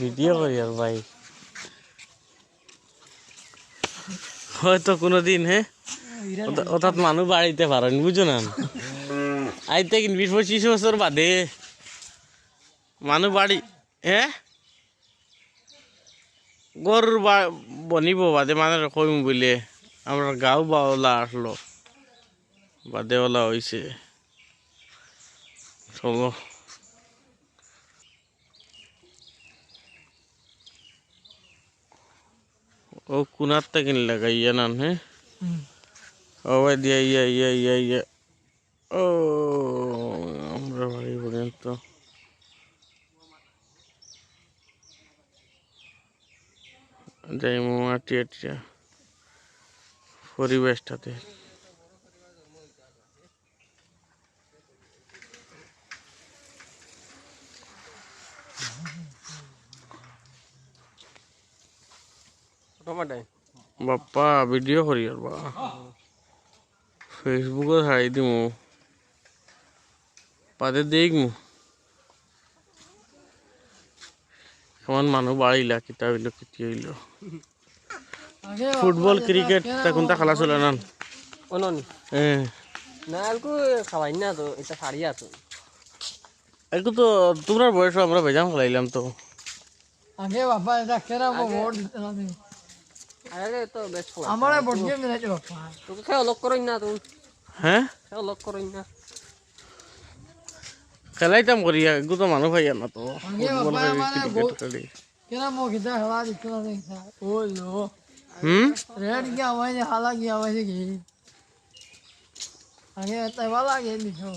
video করি আর ভাই হয়তো কোনোদিন অর্থাৎ মানুষ বাড়িতে পারেন বুঝো না আইতে 20-25 বছর বাদে মানুষ বাড়ি গরুর বনিব বাদে মানে কইম বলে আমরা গাঁও বাওলা আসলো বাদেওয়ালা হয়েছে চলো ও কুনার থেকে লাগাইয়া নান ও ভাই দিয়া ইয়া ও আমরা বাড়ি পর্যন্ত যাই মাটি আটিয়া পরিবেশটাতে বাপ্পা ভিডিও করি আর বা ফেসবুকে ছাড়াই দিমু পাতে দেখমু কেমন মানুষ বাড়িলা কিতা হইল কিতি হইল ফুটবল ক্রিকেট তা কোনটা খেলা চলে না খাওয়াই না তো এটা সারিয়া তো একটু তো তোমরা বয়স আমরা ভেজাম খেলাইলাম তো আগে বাবা এটা কেরা ভোট দিতে না আরে তো বেশ আমারে ভোট দিয়ে মিলাইতে বাবা তোকে খেলা লক করই না তুমি খেলা লক করই না খেলাইতাম করি একটু তো মানুষ ভাইয়া না তো আগে বাবা মানে কেরা মো কিতা খেলা দিতে না ও লো রেড কি আমায় হালা কি আমায় কি আগে তাই वाला গে নিছো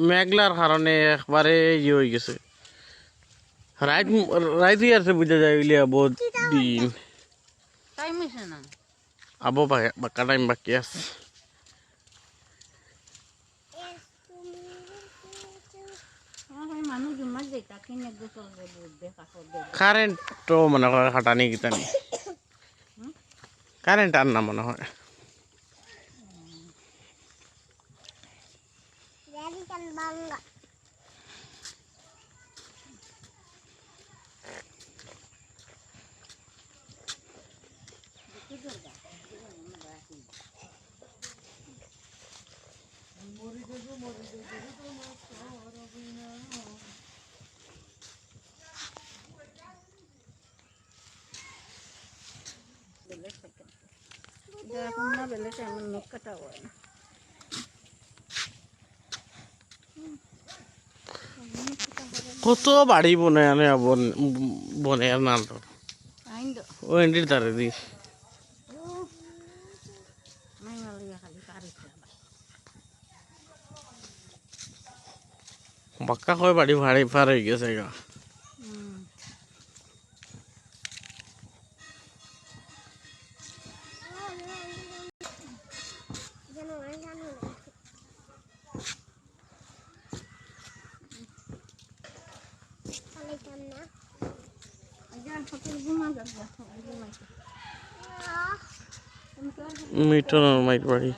মেঘলার কারণে একবারে ইয়ে হয়ে গেছে রাইত রাইত আছে বুঝা যায় বহুত দিন আবো বাক্কা টাইম বাকি আছে কারেন্ট তো মনে হয় খাটানি কিতানি কারেন্ট আর না মনে হয় কত বাড়ি বনে আনে বনে আর না তো ও এন্ডির তারে দিস বাক্কা কয় বাড়ি ভাড়ি ফার হয়ে গেছে গা মিটন মাইট বাড়ি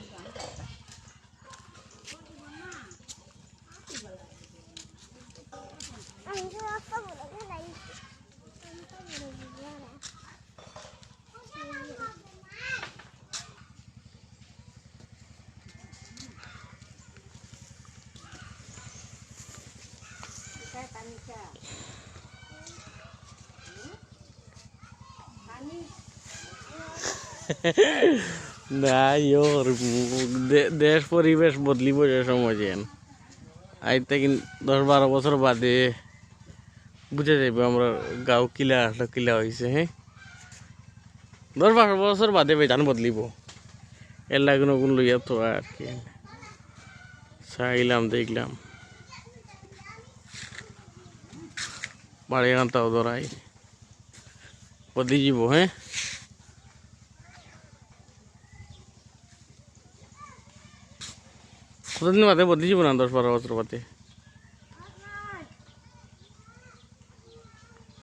না দেশ পরিবেশ বদলিব যে সময় যেন আজ থেকে 10-12 বছর বাদে বুঝে যাবে আমরা গাঁও কিলা আসলো কিলা হয়েছে 10-12 বছর বাদে বেজান বদলিব এর লাগে নগুন লইয়া তো আর কি চাইলাম দেখলাম বাড়ি আনতাও ধরাই বদলি যাব কতদিন বাদে বদলি যাব না 10-12 বছর বাদে